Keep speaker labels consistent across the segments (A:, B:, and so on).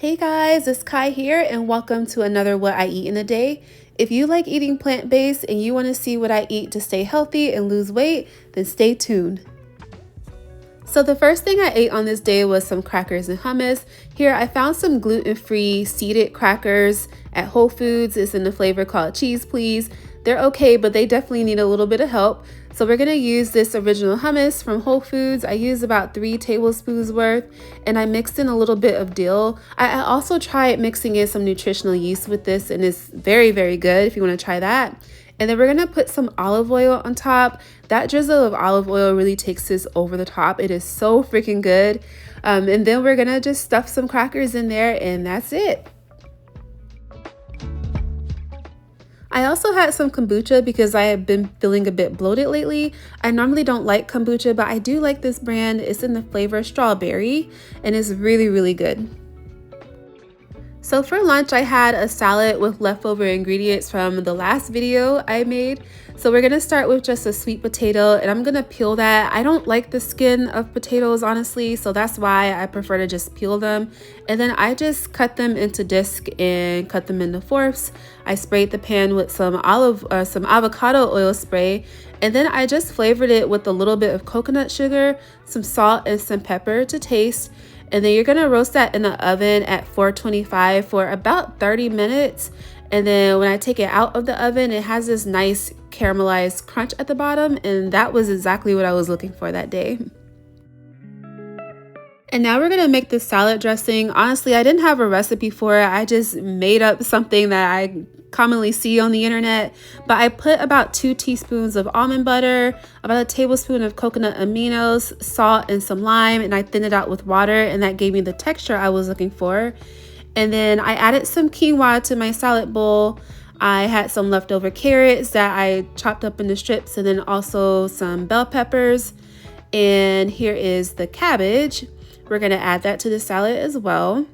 A: Hey guys, it's Kai here and welcome to another What I Eat in a Day. If you like eating plant-based and you want to see what I eat to stay healthy and lose weight, then stay tuned. So the first thing I ate on this day was some crackers and hummus. Here I found some gluten-free seeded crackers at Whole Foods. It's in the flavor called Cheese Please. They're okay, but they definitely need a little bit of help. So we're gonna use this original hummus from Whole Foods. I used about 3 tablespoons worth and I mixed in a little bit of dill. I also tried mixing in some nutritional yeast with this and it's very, very good if you wanna try that. And then we're gonna put some olive oil on top. That drizzle of olive oil really takes this over the top. It is so freaking good. And then we're gonna just stuff some crackers in there and that's it. I also had some kombucha because I have been feeling a bit bloated lately. I normally don't like kombucha, but I do like this brand. It's in the flavor strawberry and it's really, really good. So for lunch, I had a salad with leftover ingredients from the last video I made. So we're gonna start with just a sweet potato and I'm gonna peel that. I don't like the skin of potatoes, honestly, so that's why I prefer to just peel them. And then I just cut them into discs and cut them into fourths. I sprayed the pan with some avocado oil spray, and then I just flavored it with a little bit of coconut sugar, some salt, and some pepper to taste. And then you're gonna roast that in the oven at 425 for about 30 minutes. And then when I take it out of the oven, it has this nice caramelized crunch at the bottom. And that was exactly what I was looking for that day. And now we're gonna make the salad dressing. Honestly, I didn't have a recipe for it. I just made up something that I commonly see on the internet. But I put about 2 teaspoons of almond butter, about a tablespoon of coconut aminos, salt, and some lime, and I thinned it out with water, and that gave me the texture I was looking for. And then I added some quinoa to my salad bowl. I had some leftover carrots that I chopped up into strips, and then also some bell peppers. And here is the cabbage. We're gonna add that to the salad as well.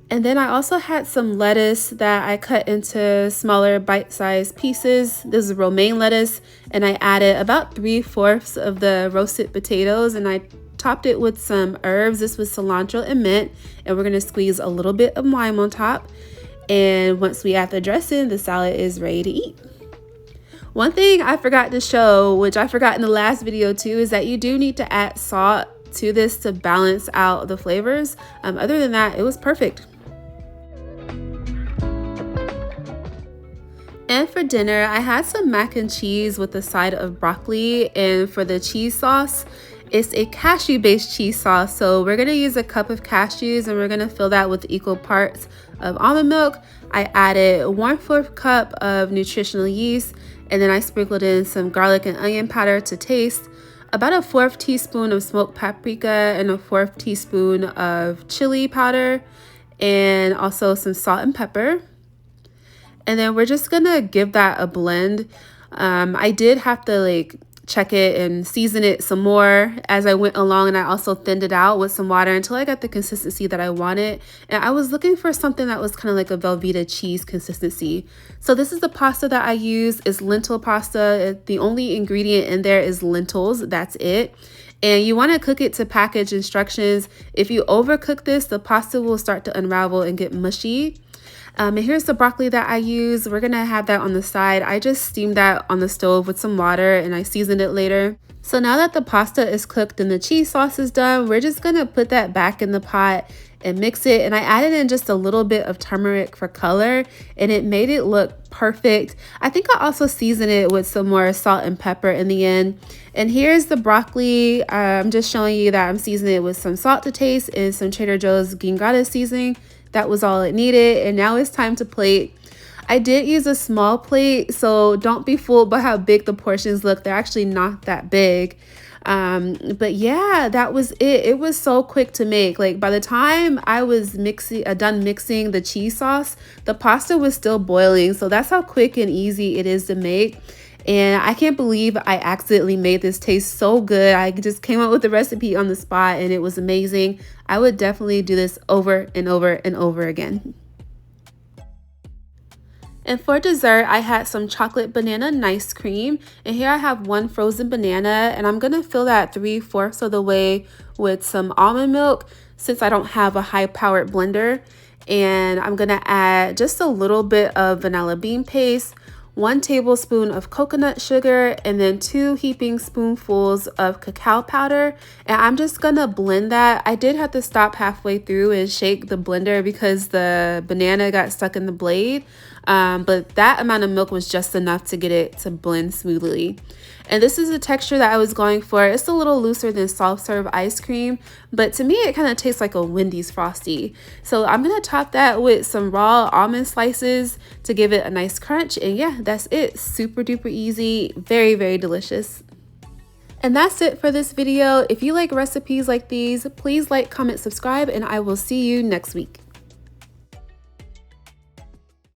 A: And then I also had some lettuce that I cut into smaller bite-sized pieces. This is romaine lettuce, and I added about 3/4 of the roasted potatoes, and I topped it with some herbs. This was cilantro and mint, and we're gonna squeeze a little bit of lime on top. And once we add the dressing, the salad is ready to eat. One thing I forgot to show, which I forgot in the last video too, is that you do need to add salt to this to balance out the flavors. Other than that, it was perfect. And for dinner, I had some mac and cheese with a side of broccoli, and for the cheese sauce, it's a cashew-based cheese sauce. So we're gonna use a cup of cashews and we're gonna fill that with equal parts of almond milk. I added 1/4 cup of nutritional yeast, and then I sprinkled in some garlic and onion powder to taste, about a 1/4 teaspoon of smoked paprika and a 1/4 teaspoon of chili powder, and also some salt and pepper. And then we're just gonna give that a blend. I did have to check it and season it some more as I went along, and I also thinned it out with some water until I got the consistency that I wanted. And I was looking for something that was kind of like a Velveeta cheese consistency. So this is the pasta that I use. It's lentil pasta. The only ingredient in there is lentils. That's it. And you want to cook it to package instructions. If you overcook this, the pasta will start to unravel and get mushy. And here's the broccoli that I use. We're gonna have that on the side. I just steamed that on the stove with some water and I seasoned it later. So now that the pasta is cooked and the cheese sauce is done, we're just gonna put that back in the pot and mix it. And I added in just a little bit of turmeric for color and it made it look perfect. I think I also seasoned it with some more salt and pepper in the end. And here's the broccoli. I'm just showing you that I'm seasoning it with some salt to taste and some Trader Joe's Gingada seasoning. That was all it needed, and now it's time to plate. I did use a small plate, so don't be fooled by how big the portions look. They're actually not that big. But yeah, that was it. It was so quick to make. Like by the time I was done mixing the cheese sauce, the pasta was still boiling. So that's how quick and easy it is to make. And I can't believe I accidentally made this taste so good. I just came up with the recipe on the spot and it was amazing. I would definitely do this over and over and over again. And for dessert, I had some chocolate banana nice cream. And here I have one frozen banana, and I'm gonna fill that 3/4 of the way with some almond milk since I don't have a high-powered blender. And I'm gonna add just a little bit of vanilla bean paste, 1 tablespoon of coconut sugar, and then 2 heaping spoonfuls of cacao powder. And I'm just gonna blend that. I did have to stop halfway through and shake the blender because the banana got stuck in the blade. But that amount of milk was just enough to get it to blend smoothly. And this is the texture that I was going for. It's a little looser than soft serve ice cream, but to me it kind of tastes like a Wendy's Frosty. So I'm gonna top that with some raw almond slices to give it a nice crunch. And yeah, that's it. Super duper easy, very, very delicious. And that's it for this video. If you like recipes like these, please like, comment, subscribe, and I will see you next week.